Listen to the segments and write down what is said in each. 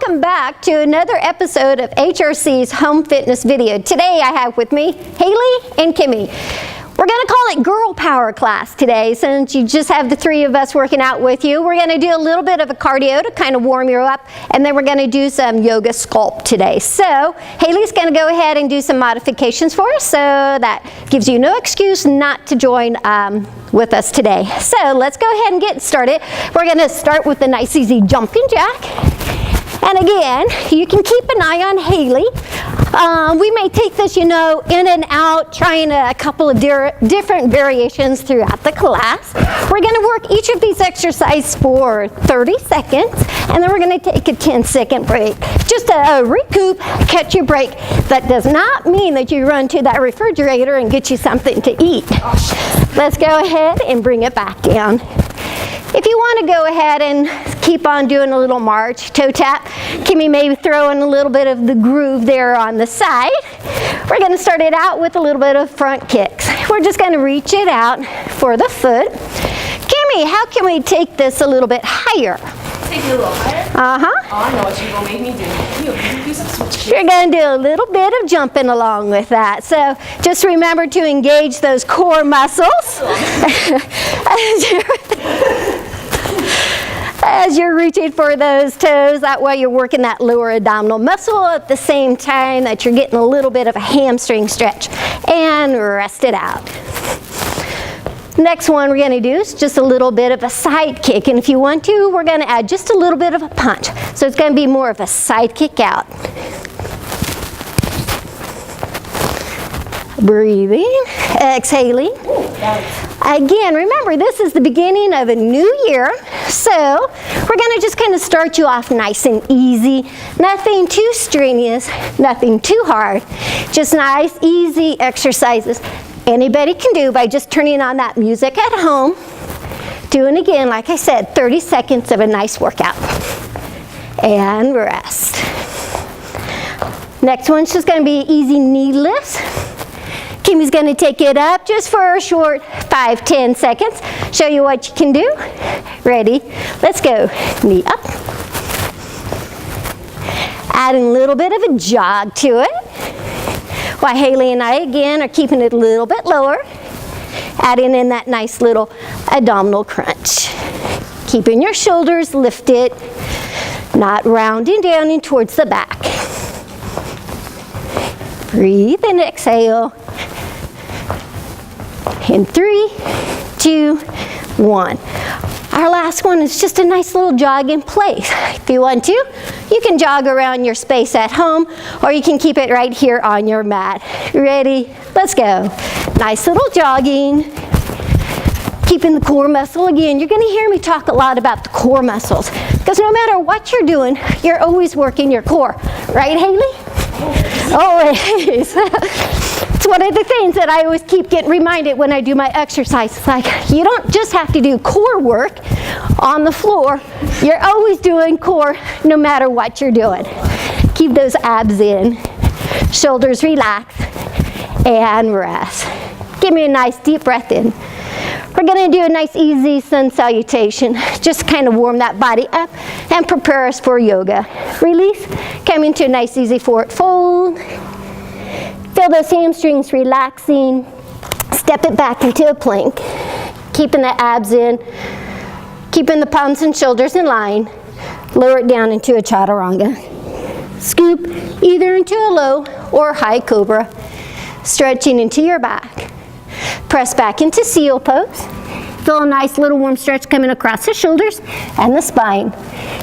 welcome back to another episode of HRC's Home Fitness Video. Today I have with me Haley and Kimmy. We're going to call it Girl Power Class today since you just have the three of us working out with you. We're going to do a little bit of a cardio to kind of warm you up, and then we're going to do some yoga sculpt today. So Haley's going to go ahead and do some modifications for us, so that gives you no excuse not to join with us today. So let's go ahead and get started. We're going to start with a nice easy jumping jack. And again, you can keep an eye on Haley. We may take this, in and out, trying a couple of different variations throughout the class. We're going to work each of these exercises for 30 seconds, and then we're going to take a 10-second break. Just to recoup, catch your break. That does not mean that you run to that refrigerator and get you something to eat. Let's go ahead and bring it back down. If you want to go ahead and keep on doing a little march, toe tap, Kimmy may throw in a little bit of the groove there on the side. We're going to start it out with a little bit of front kicks. We're just going to reach it out for the foot. Kimmy, how can we take this a little bit higher? Take it a little higher? Uh-huh. Oh, I know what you're going to make me do. You do some switches. You're going to do a little bit of jumping along with that. So just remember to engage those core muscles. As you're reaching for those toes, that way you're working that lower abdominal muscle at the same time that you're getting a little bit of a hamstring stretch. And rest it out. Next one we're going to do is just a little bit of a side kick. And if you want to, we're going to add just a little bit of a punch. So it's going to be more of a side kick out. Breathing, exhaling. Again, remember, this is the beginning of a new year, so we're going to just kind of start you off nice and easy. Nothing too strenuous, nothing too hard. Just nice, easy exercises anybody can do by just turning on that music at home. Doing again, like I said, 30 seconds of a nice workout. And rest. Next one's just going to be easy knee lifts. Kimmy's going to take it up just for a short 5-10 seconds. Show you what you can do. Ready? Let's go. Knee up. Adding a little bit of a jog to it. While Haley and I, again, are keeping it a little bit lower. Adding in that nice little abdominal crunch. Keeping your shoulders lifted, not rounding down and towards the back. Breathe and exhale. In 3, 2, 1. Our last one is just a nice little jog in place. If you want to, you can jog around your space at home, or you can keep it right here on your mat. Ready? Let's go. Nice little jogging. Keeping the core muscle. Again, you're going to hear me talk a lot about the core muscles, because no matter what you're doing, you're always working your core. Right, Haley? Always. It's one of the things that I always keep getting reminded when I do my exercise. It's like, you don't just have to do core work on the floor. You're always doing core no matter what you're doing. Keep those abs in. Shoulders relaxed. And rest. Give me a nice deep breath in. We're going to do a nice easy sun salutation. Just kind of warm that body up and prepare us for yoga. Release. Come into a nice easy forward fold. Feel those hamstrings relaxing. Step it back into a plank. Keeping the abs in. Keeping the palms and shoulders in line. Lower it down into a chaturanga. Scoop either into a low or high cobra. Stretching into your back. Press back into seal pose. Feel a nice little warm stretch coming across the shoulders and the spine.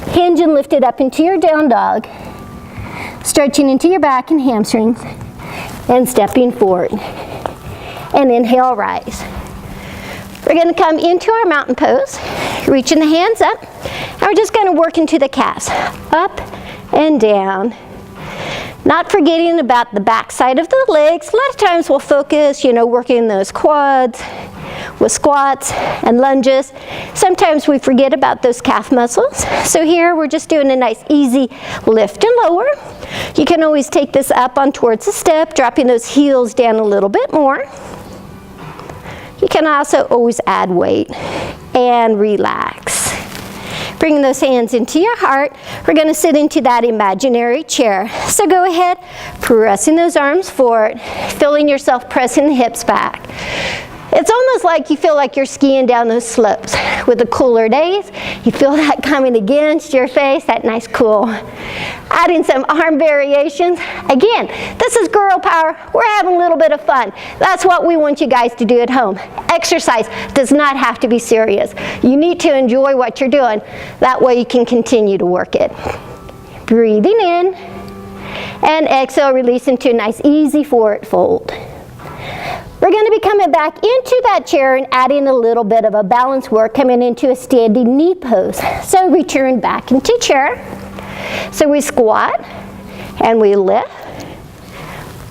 Hinge and lift it up into your down dog. Stretching into your back and hamstrings. And stepping forward. And inhale, rise. We're going to come into our mountain pose, reaching the hands up, and we're just going to work into the calves, up and down. Not forgetting about the back side of the legs. A lot of times we'll focus, working those quads with squats and lunges. Sometimes we forget about those calf muscles. So here we're just doing a nice easy lift and lower. You can always take this up on towards the step, dropping those heels down a little bit more. You can also always add weight and relax. Bring those hands into your heart. We're going to sit into that imaginary chair. So go ahead, pressing those arms forward, feeling yourself pressing the hips back. It's almost like you feel like you're skiing down those slopes. With the cooler days, you feel that coming against your face, that nice cool. Adding some arm variations. Again, this is girl power. We're having a little bit of fun. That's what we want you guys to do at home. Exercise does not have to be serious. You need to enjoy what you're doing. That way you can continue to work it. Breathing in and exhale, release into a nice easy forward fold. We're going to be coming back into that chair and adding a little bit of a balance work, coming into a standing knee pose. So return back into chair. So we squat and we lift.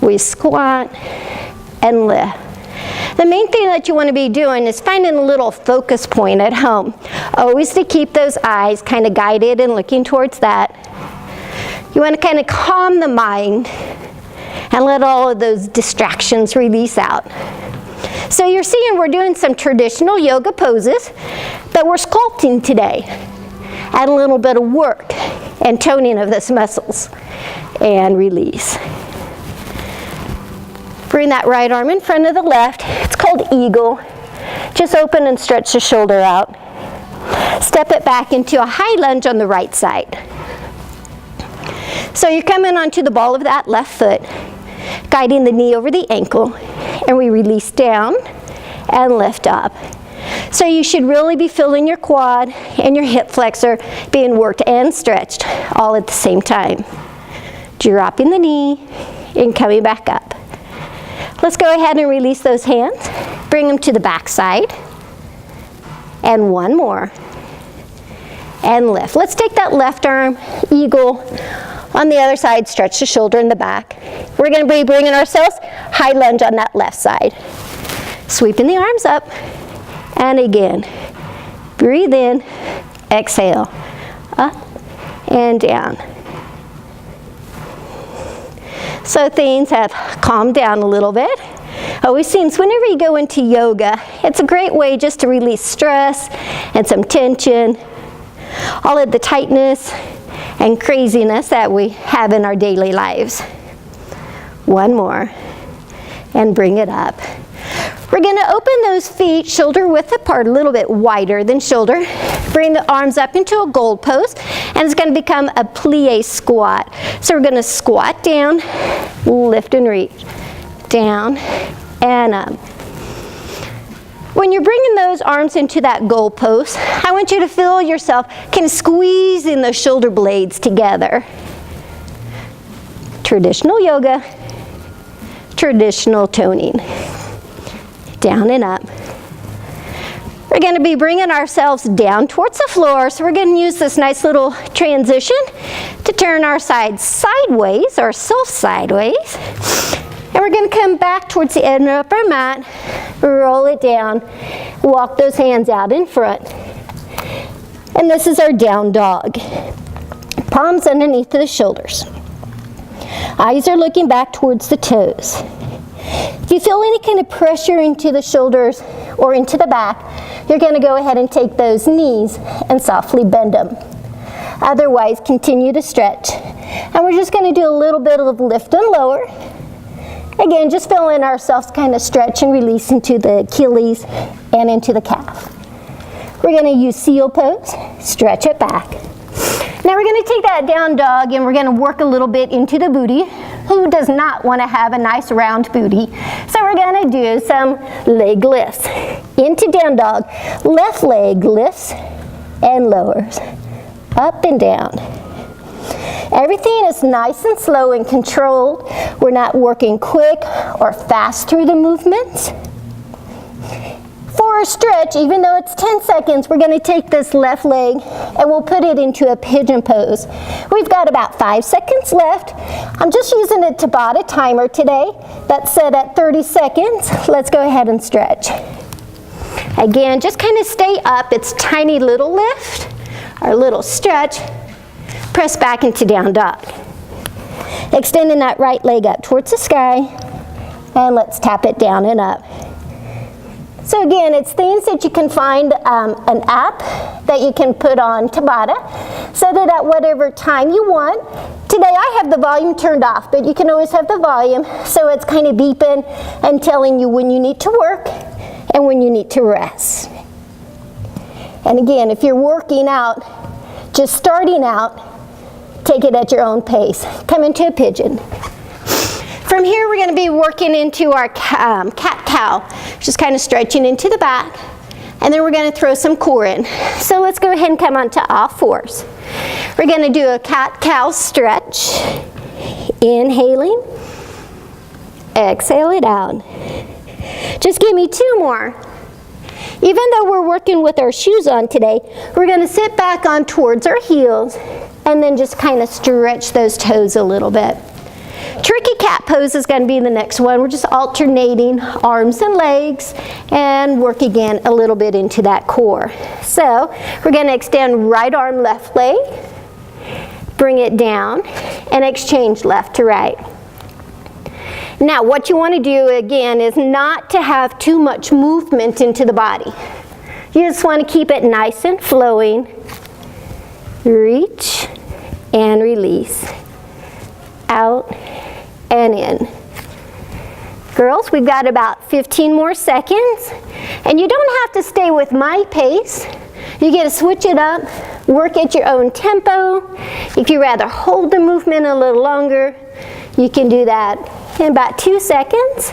We squat and lift. The main thing that you want to be doing is finding a little focus point at home. Always to keep those eyes kind of guided and looking towards that. You want to kind of calm the mind and let all of those distractions release out. So you're seeing we're doing some traditional yoga poses, but we're sculpting today. Add a little bit of work and toning of those muscles. And release. Bring that right arm in front of the left. It's called eagle. Just open and stretch the shoulder out. Step it back into a high lunge on the right side. So you're coming onto the ball of that left foot, guiding the knee over the ankle, and we release down and lift up. So you should really be feeling your quad and your hip flexor being worked and stretched all at the same time. Dropping the knee and coming back up. Let's go ahead and release those hands. Bring them to the back side. And one more. And lift. Let's take that left arm, eagle. On the other side, stretch the shoulder in the back. We're going to be bringing ourselves high lunge on that left side. Sweeping the arms up. And again, breathe in, exhale, up and down. So things have calmed down a little bit. Always seems whenever you go into yoga, it's a great way just to release stress and some tension, all of the tightness and craziness that we have in our daily lives. One more, and bring it up. We're going to open those feet shoulder width apart, a little bit wider than shoulder. Bring the arms up into a gold pose, and it's going to become a plie squat. So we're going to squat down, lift and reach, down and up. When you're bringing those arms into that gold pose, I want you to feel yourself kind of squeezing those shoulder blades together. Traditional yoga, traditional toning. Down and up. We're going to be bringing ourselves down towards the floor, so we're going to use this nice little transition to turn our sides sideways or self sideways. And we're going to come back towards the end of our mat, roll it down, walk those hands out in front. And this is our down dog. Palms underneath the shoulders. Eyes are looking back towards the toes. If you feel any kind of pressure into the shoulders or into the back, you're going to go ahead and take those knees and softly bend them. Otherwise, continue to stretch. And we're just going to do a little bit of lift and lower. Again, just feeling ourselves kind of stretch and release into the Achilles and into the calf. We're going to use seal pose, stretch it back. Now we're going to take that down dog and we're going to work a little bit into the booty. Who does not want to have a nice round booty? So we're going to do some leg lifts. Into down dog, left leg lifts and lowers, up and down. Everything is nice and slow and controlled. We're not working quick or fast through the movements. For a stretch, even though it's 10 seconds, we're going to take this left leg and we'll put it into a pigeon pose. We've got about 5 seconds left. I'm just using a Tabata timer today that's set at 30 seconds. Let's go ahead and stretch. Again, just kind of stay up. It's tiny little lift, or little stretch. Press back into down dog. Extending that right leg up towards the sky, and let's tap it down and up. So again, it's things that you can find an app that you can put on Tabata so that at whatever time you want. Today I have the volume turned off, but you can always have the volume so it's kind of beeping and telling you when you need to work and when you need to rest. And again, if you're working out, just starting out, take it at your own pace. Come into a pigeon. From here, we're going to be working into our cat-cow, just kind of stretching into the back, and then we're going to throw some core in. So let's go ahead and come onto all fours. We're going to do a cat-cow stretch, inhaling, exhale it out. Just give me 2 more. Even though we're working with our shoes on today, we're going to sit back on towards our heels and then just kind of stretch those toes a little bit. Tricky cat pose is going to be the next one. We're just alternating arms and legs and work again a little bit into that core. So we're going to extend right arm, left leg, bring it down, and exchange left to right. Now what you want to do again is not to have too much movement into the body. You just want to keep it nice and flowing. Reach and release. Out and in. Girls, we've got about 15 more seconds, and you don't have to stay with my pace. You get to switch it up, work at your own tempo. If you rather hold the movement a little longer, you can do that in about 2 seconds.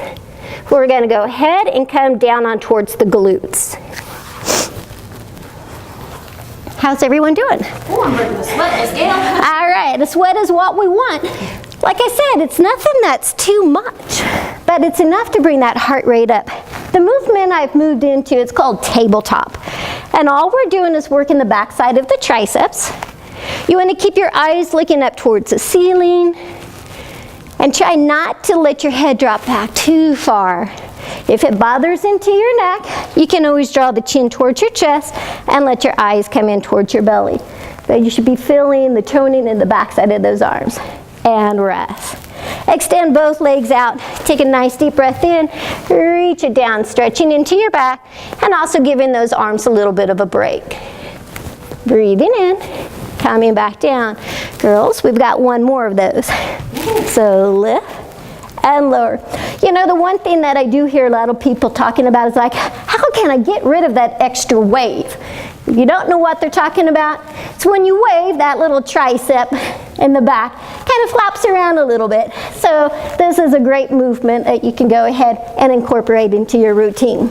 We're going to go ahead and come down on towards the glutes. How's everyone doing? Oh, I'm breaking the sweat, Miss Gail. All right, the sweat is what we want. Like I said, it's nothing that's too much, but it's enough to bring that heart rate up. The movement I've moved into, it's called tabletop. And all we're doing is working the backside of the triceps. You want to keep your eyes looking up towards the ceiling and try not to let your head drop back too far. If it bothers into your neck, you can always draw the chin towards your chest and let your eyes come in towards your belly. But you should be feeling the toning in the backside of those arms. And rest. Extend both legs out. Take a nice deep breath in. Reach it down, stretching into your back, and also giving those arms a little bit of a break. Breathing in, coming back down. Girls, we've got one more of those. So lift and lower. You know, the one thing that I do hear a lot of people talking about is like, how can I get rid of that extra wave? If you don't know what they're talking about, it's when you wave, that little tricep in the back kind of flaps around a little bit. So this is a great movement that you can go ahead and incorporate into your routine.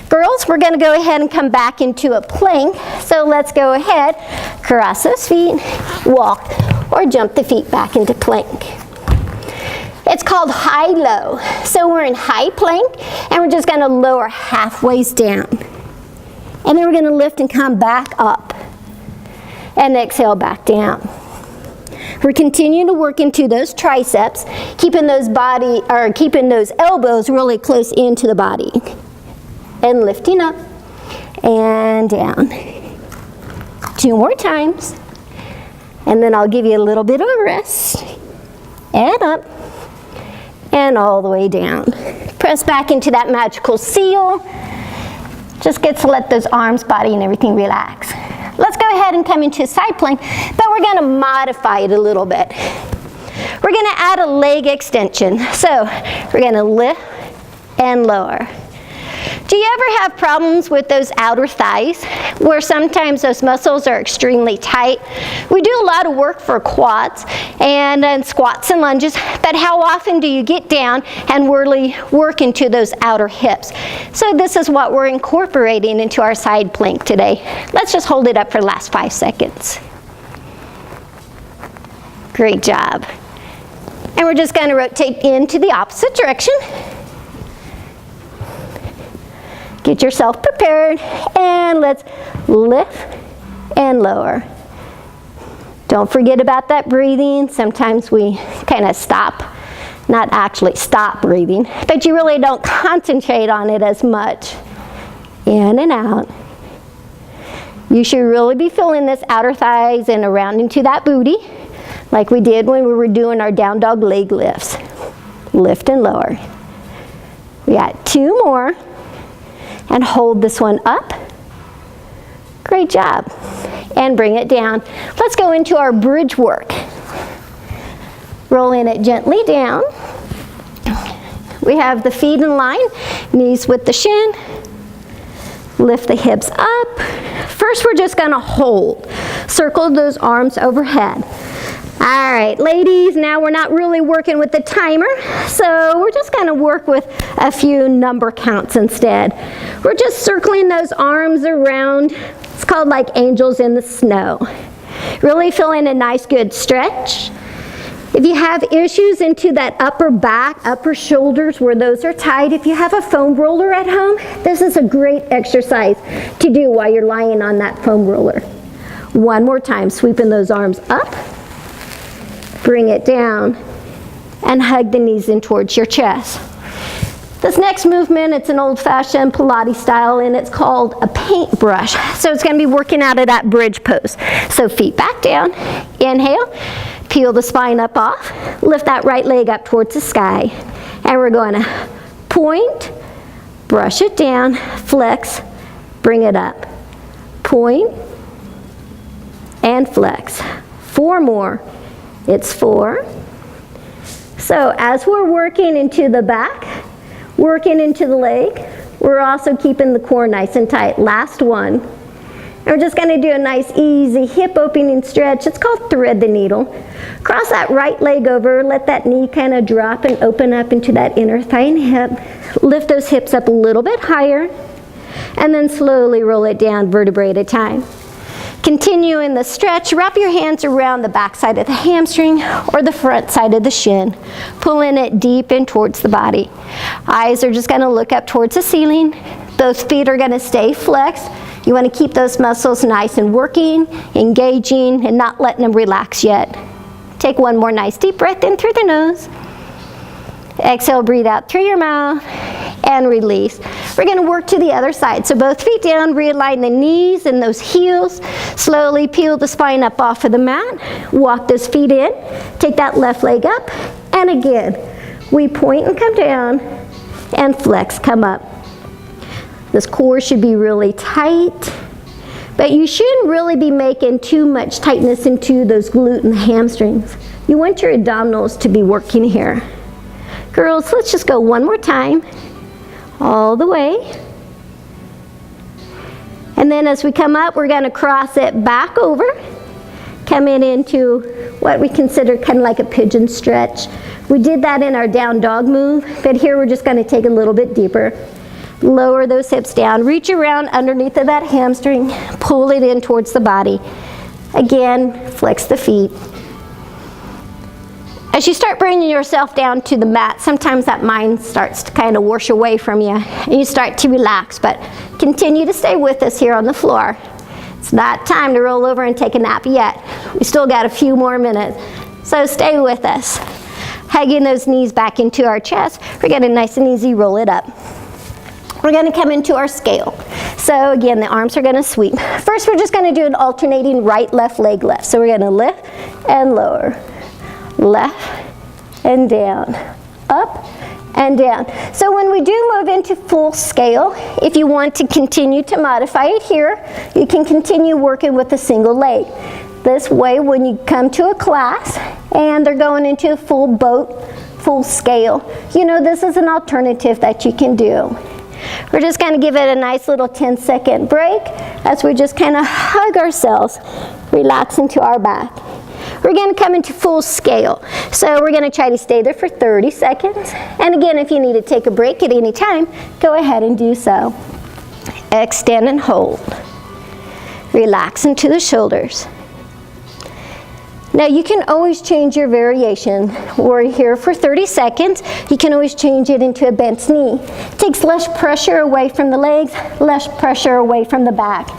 Girls, we're going to go ahead and come back into a plank. So let's go ahead, cross those feet, walk, or jump the feet back into plank. It's called high-low. So we're in high plank, and we're just going to lower halfway down. And then we're going to lift and come back up. And exhale back down. We're continuing to work into those triceps, keeping those elbows really close into the body. And lifting up and down. 2 more times. And then I'll give you a little bit of a rest. And up. And all the way down. Press back into that magical seal. Just get to let those arms, body, and everything relax. Let's go ahead and come into a side plank, but we're going to modify it a little bit. We're going to add a leg extension. So we're going to lift and lower. Do you ever have problems with those outer thighs where sometimes those muscles are extremely tight? We do a lot of work for quads and squats and lunges, but how often do you get down and really work into those outer hips? So this is what we're incorporating into our side plank today. Let's just hold it up for the last 5 seconds. Great job. And we're just going to rotate into the opposite direction. Get yourself prepared, and let's lift and lower. Don't forget about that breathing. Sometimes we kind of stop, not actually stop breathing, but you really don't concentrate on it as much. In and out. You should really be feeling this outer thighs and around into that booty, like we did when we were doing our down dog leg lifts. Lift and lower. We got 2 more. And hold this one up. Great job. And bring it down. Let's go into our bridge work. Rolling it gently down. We have the feet in line, knees with the shin. Lift the hips up. First, we're just gonna hold. Circle those arms overhead. All right, ladies, now we're not really working with the timer, so we're just gonna work with a few number counts instead. We're just circling those arms around. It's called like angels in the snow. Really feeling a nice, good stretch. If you have issues into that upper back, upper shoulders where those are tight, if you have a foam roller at home, this is a great exercise to do while you're lying on that foam roller. One more time, sweeping those arms up, bring it down, and hug the knees in towards your chest. This next movement, it's an old-fashioned Pilates style, and it's called a paintbrush. So it's going to be working out of that bridge pose. So feet back down, inhale, peel the spine up off, lift that right leg up towards the sky, and we're going to point, brush it down, flex, bring it up, point, and flex. 4 more. It's 4. So as we're working into the back, working into the leg, we're also keeping the core nice and tight. Last one. And we're just going to do a nice easy hip opening stretch. It's called thread the needle. Cross that right leg over, let that knee kind of drop and open up into that inner thigh and hip. Lift those hips up a little bit higher, and then slowly roll it down, vertebrae at a time. Continue in the stretch. Wrap your hands around the back side of the hamstring or the front side of the shin. Pulling it deep in towards the body. Eyes are just going to look up towards the ceiling. Those feet are going to stay flexed. You want to keep those muscles nice and working, engaging, and not letting them relax yet. Take one more nice deep breath in through the nose. Exhale, breathe out through your mouth, and release. We're going to work to the other side. So both feet down, realign the knees and those heels. Slowly peel the spine up off of the mat. Walk those feet in. Take that left leg up. And again, we point and come down, and flex, come up. This core should be really tight, but you shouldn't really be making too much tightness into those glute and hamstrings. You want your abdominals to be working here. Girls, let's just go one more time, all the way. And then as we come up, we're going to cross it back over, coming into what we consider kind of like a pigeon stretch. We did that in our down dog move, but here we're just going to take a little bit deeper. Lower those hips down, reach around underneath of that hamstring, pull it in towards the body. Again, flex the feet. As you start bringing yourself down to the mat, sometimes that mind starts to kind of wash away from you, and you start to relax, but continue to stay with us here on the floor. It's not time to roll over and take a nap yet. We still got a few more minutes, so stay with us. Hugging those knees back into our chest, we're going to nice and easy roll it up. We're going to come into our scale. So again, the arms are going to sweep. First, we're just going to do an alternating right, left, leg, left. So we're going to lift and lower. Left and down. Up and down. So when we do move into full scale, if you want to continue to modify it here, you can continue working with a single leg. This way, when you come to a class and they're going into a full boat, full scale, you know this is an alternative that you can do. We're just going to give it a nice little 10-second break as we just kind of hug ourselves, relax into our back. We're going to come into full scale. So we're going to try to stay there for 30 seconds. And again, if you need to take a break at any time, go ahead and do so. Extend and hold. Relax into the shoulders. Now you can always change your variation. We're here for 30 seconds. You can always change it into a bent knee. It takes less pressure away from the legs, less pressure away from the back.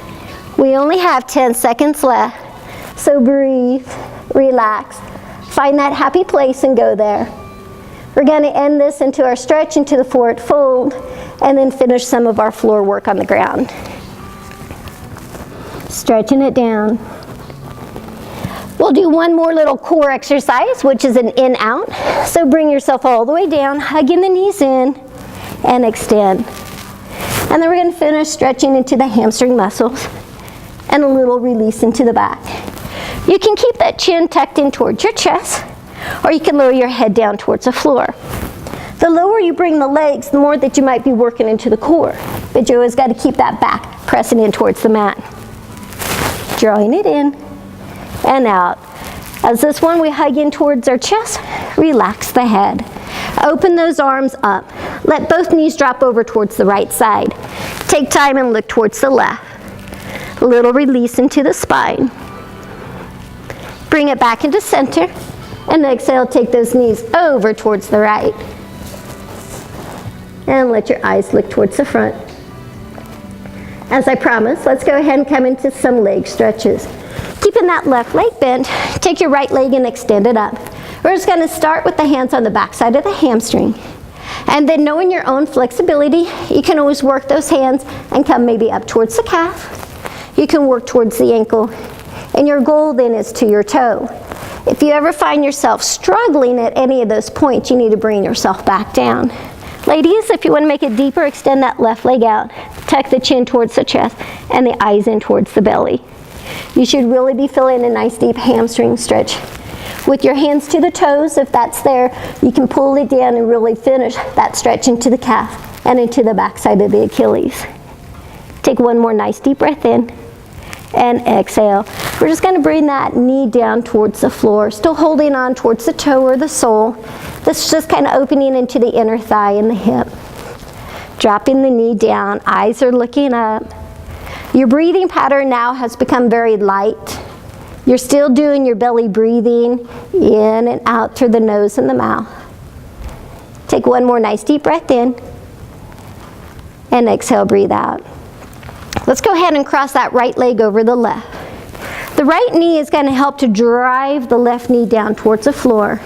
We only have 10 seconds left. So breathe, relax, find that happy place and go there. We're going to end this into our stretch into the forward fold and then finish some of our floor work on the ground. Stretching it down. We'll do one more little core exercise, which is an in-out. So bring yourself all the way down, hugging the knees in, and extend. And And then we're going to finish stretching into the hamstring muscles and a little release into the back. You can keep that chin tucked in towards your chest, or you can lower your head down towards the floor. The lower you bring the legs, the more that you might be working into the core. But you always got to keep that back pressing in towards the mat. Drawing it in and out. As this one, we hug in towards our chest, relax the head. Open those arms up. Let both knees drop over towards the right side. Take time and look towards the left. A little release into the spine. Bring it back into center. And exhale, take those knees over towards the right. And let your eyes look towards the front. As I promised, let's go ahead and come into some leg stretches. Keeping that left leg bent, take your right leg and extend it up. We're just going to start with the hands on the back side of the hamstring. And then knowing your own flexibility, you can always work those hands and come maybe up towards the calf. You can work towards the ankle. And your goal then is to your toe. If you ever find yourself struggling at any of those points, you need to bring yourself back down. Ladies, if you want to make it deeper, extend that left leg out. Tuck the chin towards the chest and the eyes in towards the belly. You should really be feeling a nice deep hamstring stretch. With your hands to the toes, if that's there, you can pull it down and really finish that stretch into the calf and into the backside of the Achilles. Take one more nice deep breath in and exhale. We're just going to bring that knee down towards the floor, still holding on towards the toe or the sole. This is just kind of opening into the inner thigh and the hip. Dropping the knee down, eyes are looking up. Your breathing pattern now has become very light. You're still doing your belly breathing in and out through the nose and the mouth. Take one more nice deep breath in and exhale, breathe out. Let's go ahead and cross that right leg over the left. The right knee is going to help to drive the left knee down towards the floor.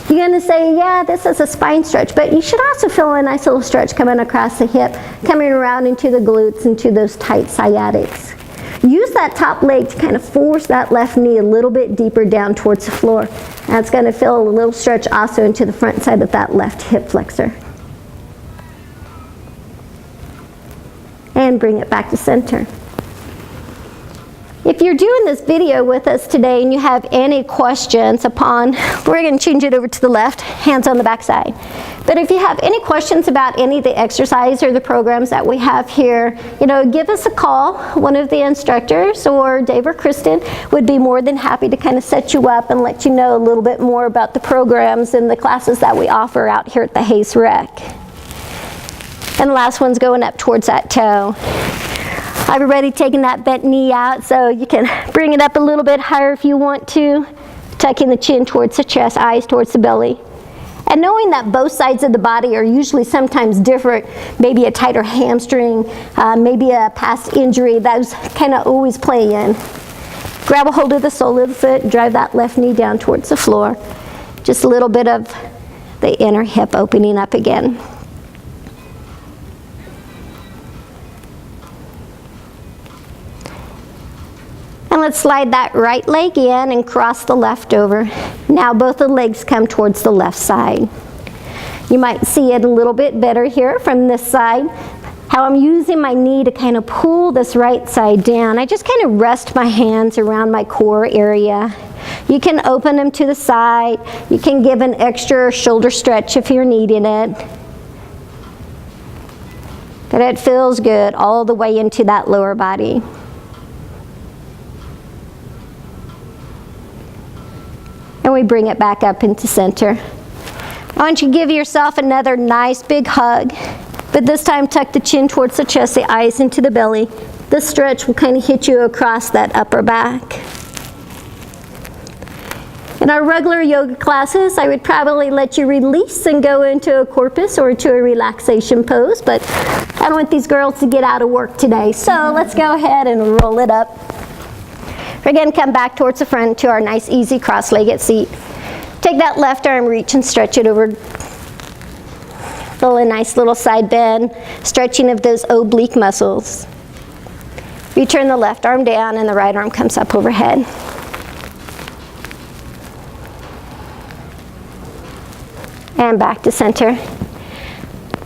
You're going to say, yeah, this is a spine stretch, but you should also feel a nice little stretch coming across the hip, coming around into the glutes, into those tight sciatics. Use that top leg to kind of force that left knee a little bit deeper down towards the floor. That's going to feel a little stretch also into the front side of that left hip flexor. And bring it back to center. If you're doing this video with us today and you have any questions upon, we're going to change it over to the left, hands on the back side. But if you have any questions about any of the exercise or the programs that we have here, give us a call. One of the instructors or Dave or Kristen would be more than happy to kind of set you up and let you know a little bit more about the programs and the classes that we offer out here at the Hayes Rec. And the last one's going up towards that toe. I've already taken that bent knee out, so you can bring it up a little bit higher if you want to. Tucking the chin towards the chest, eyes towards the belly. And knowing that both sides of the body are usually sometimes different, maybe a tighter hamstring, maybe a past injury, those kind of always play in. Grab a hold of the sole of the foot, drive that left knee down towards the floor. Just a little bit of the inner hip opening up again. And let's slide that right leg in and cross the left over. Now both the legs come towards the left side. You might see it a little bit better here from this side. How I'm using my knee to kind of pull this right side down. I just kind of rest my hands around my core area. You can open them to the side. You can give an extra shoulder stretch if you're needing it. But it feels good all the way into that lower body. And we bring it back up into center. I want you to give yourself another nice big hug, but this time tuck the chin towards the chest, the eyes into the belly. This stretch will kind of hit you across that upper back. In our regular yoga classes, I would probably let you release and go into a corpus or to a relaxation pose, but I don't want these girls to get out of work today. So let's go ahead and roll it up. We're going to come back towards the front to our nice easy cross-legged seat. Take that left arm, reach and stretch it over. Feel a nice little side bend, stretching of those oblique muscles. You turn the left arm down and the right arm comes up overhead. And back to center.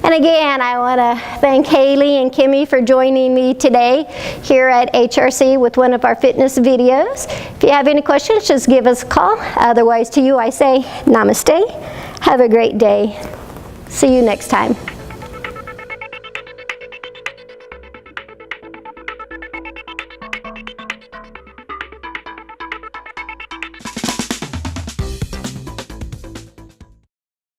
And again, I want to thank Haley and Kimmy for joining me today here at HRC with one of our fitness videos. If you have any questions, just give us a call. Otherwise, to you I say namaste. Have a great day. See you next time.